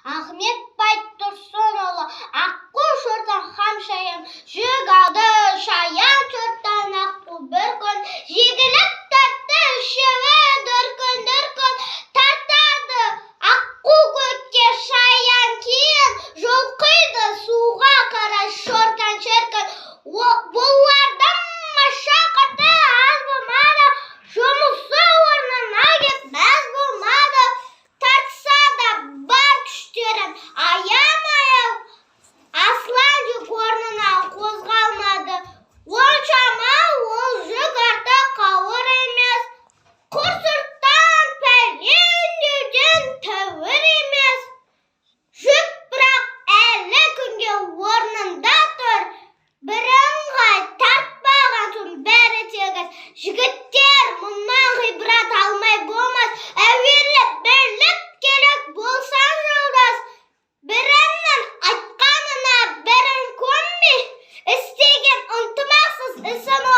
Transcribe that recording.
Ахмет Байтұрсынұлы, аққу шортан хамшайым, жүк алды шаян чорттан аққу бір күн, жегілік тартты үшеуі дүркін, тартады аққу көкке шаян кейін, жол қиды суға қарай шортан шіркін. Бұлардың машақаты аз болмады, жұмысы орнына кетмес болмады. Тартса да бар күштерін аямай, аслан жүк орнынан қозғалмады. Оншама ол жүк артық ауыр емес, құр сырттан пәлен деуден тәуір емес. Жүк бірақ әлі күнге орнында тұр, бірыңғай тартпаған соң бәрі тегіс. Жігіттер, мұнан ғибрат алмай болмас, әуелі бірлік керек болсан жолдас. Бірінің айтқанына бірін көнбей, істеген ынтымақсыз ісін